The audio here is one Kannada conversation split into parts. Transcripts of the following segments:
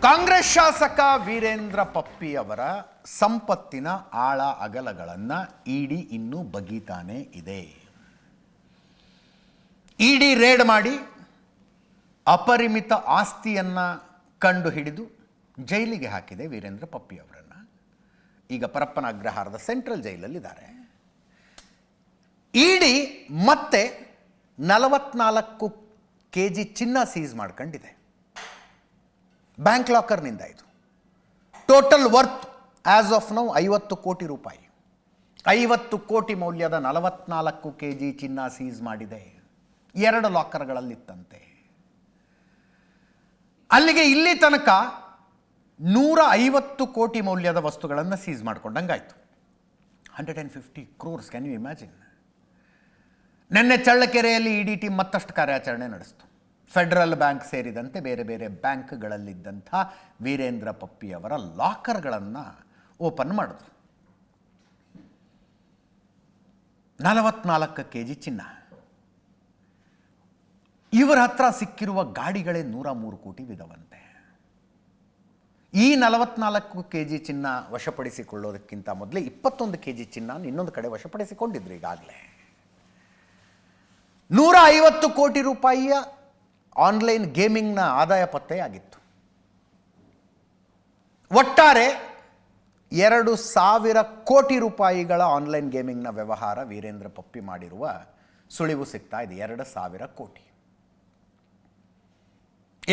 ಕಾಂಗ್ರೆಸ್ ಶಾಸಕ ವೀರೇಂದ್ರ ಪಪ್ಪಿ ಅವರ ಸಂಪತ್ತಿನ ಆಳ ಅಗಲಗಳನ್ನು ಇಡಿ ಇನ್ನೂ ಬಗೀತಾನೆ ಇದೆ. ಇಡಿ ರೇಡ್ ಮಾಡಿ ಅಪರಿಮಿತ ಆಸ್ತಿಯನ್ನು ಕಂಡು ಹಿಡಿದು ಜೈಲಿಗೆ ಹಾಕಿದೆ ವೀರೇಂದ್ರ ಪಪ್ಪಿ ಅವರನ್ನು. ಈಗ ಪರಪ್ಪನ ಅಗ್ರಹಾರದ ಸೆಂಟ್ರಲ್ ಜೈಲಲ್ಲಿದ್ದಾರೆ. ಇಡಿ ಮತ್ತೆ 44 kg ಚಿನ್ನ ಸೀಸ್ ಮಾಡ್ಕೊಂಡಿದೆ. ಬ್ಯಾಂಕ್ ಲಾಕರ್ನಿಂದ ಇದು. Total worth as of now 50 ಕೋಟಿ ರೂಪಾಯಿ. 50 ಕೋಟಿ ಮೌಲ್ಯದ 44 kg ಚಿನ್ನ ಸೀಸ್ ಮಾಡಿದೆ. 2 ಲಾಕರ್ಗಳಲ್ಲಿತ್ತಂತೆ. ಅಲ್ಲಿಗೆ ಇಲ್ಲಿ ತನಕ 150 ಕೋಟಿ ಮೌಲ್ಯದ ವಸ್ತುಗಳನ್ನು ಸೀಸ್ ಮಾಡ್ಕೊಂಡಂಗಾಯ್ತು. 150 crores, ಕ್ಯಾನ್ ಯು ಇಮ್ಯಾಜಿನ್? ನಿನ್ನೆ ಚಳ್ಳಕೆರೆಯಲ್ಲಿ ಇಡಿ ಟೀಮ್ ಮತ್ತಷ್ಟು ಕಾರ್ಯಾಚರಣೆ ನಡೆಸಿತು. ಫೆಡರಲ್ ಬ್ಯಾಂಕ್ ಸೇರಿದಂತೆ ಬೇರೆ ಬೇರೆ ಬ್ಯಾಂಕ್ಗಳಲ್ಲಿದ್ದಂಥ ವೀರೇಂದ್ರ ಪಪ್ಪಿ ಅವರ ಲಾಕರ್ಗಳನ್ನು ಓಪನ್ ಮಾಡಿದ್ರು. 44 kg ಚಿನ್ನ. ಇವರ ಹತ್ರ ಸಿಕ್ಕಿರುವ ಗಾಡಿಗಳೇ 103 ಕೋಟಿ ವಿಧವಂತೆ. ಈ 44 kg ಚಿನ್ನ ವಶಪಡಿಸಿಕೊಳ್ಳೋದಕ್ಕಿಂತ ಮೊದಲೇ 21 kg ಚಿನ್ನ ಇನ್ನೊಂದು ಕಡೆ ವಶಪಡಿಸಿಕೊಂಡಿದ್ರು. ಈಗಾಗಲೇ 150 ಕೋಟಿ ರೂಪಾಯಿಯ ಆನ್ಲೈನ್ ಗೇಮಿಂಗ್ನ ಆದಾಯ ಪತ್ತೆಯಾಗಿತ್ತು. ಒಟ್ಟಾರೆ 2,000 ಕೋಟಿ ರೂಪಾಯಿಗಳ ಆನ್ಲೈನ್ ಗೇಮಿಂಗ್ನ ವ್ಯವಹಾರ ವೀರೇಂದ್ರ ಪಪ್ಪಿ ಮಾಡಿರುವ ಸುಳಿವು ಸಿಗ್ತಾ ಇದೆ. 2,000 ಕೋಟಿ.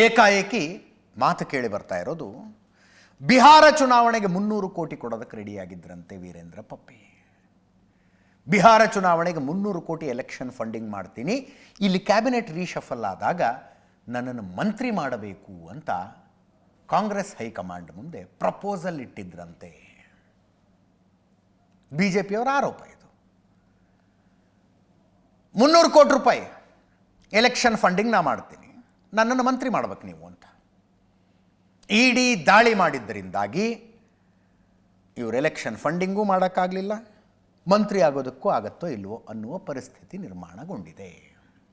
ಏಕಾಏಕಿ ಮಾತು ಕೇಳಿ ಬರ್ತಾ ಇರೋದು, ಬಿಹಾರ ಚುನಾವಣೆಗೆ 300 ಕೋಟಿ ಕೊಡೋದಕ್ಕೆ ರೆಡಿಯಾಗಿದ್ದರಂತೆ ವೀರೇಂದ್ರ ಪಪ್ಪಿ. ಬಿಹಾರ ಚುನಾವಣೆಗೆ 300 ಕೋಟಿ ಎಲೆಕ್ಷನ್ ಫಂಡಿಂಗ್ ಮಾಡ್ತೀನಿ, ಇಲ್ಲಿ ಕ್ಯಾಬಿನೆಟ್ ರೀಶಫಲ್ ಆದಾಗ ನನ್ನನ್ನು ಮಂತ್ರಿ ಮಾಡಬೇಕು ಅಂತ ಕಾಂಗ್ರೆಸ್ ಹೈಕಮಾಂಡ್ ಮುಂದೆ ಪ್ರಪೋಸಲ್ ಇಟ್ಟಿದ್ರಂತೆ. ಬಿಜೆಪಿಯವರ ಆರೋಪ ಇದು. 300 ಕೋಟಿ ರೂಪಾಯಿ ಎಲೆಕ್ಷನ್ ಫಂಡಿಂಗ್ ನಾ ಮಾಡ್ತೀನಿ, ನನ್ನನ್ನು ಮಂತ್ರಿ ಮಾಡ್ಬೇಕು ನೀವು ಅಂತ. ಇಡಿ ದಾಳಿ ಮಾಡಿದ್ದರಿಂದಾಗಿ ಇವರು ಎಲೆಕ್ಷನ್ ಫಂಡಿಂಗೂ ಮಾಡೋಕ್ಕಾಗಲಿಲ್ಲ, ಮಂತ್ರಿ ಆಗೋದಕ್ಕೂ ಆಗತ್ತೋ ಇಲ್ವೋ ಅನ್ನುವ ಪರಿಸ್ಥಿತಿ ನಿರ್ಮಾಣಗೊಂಡಿದೆ.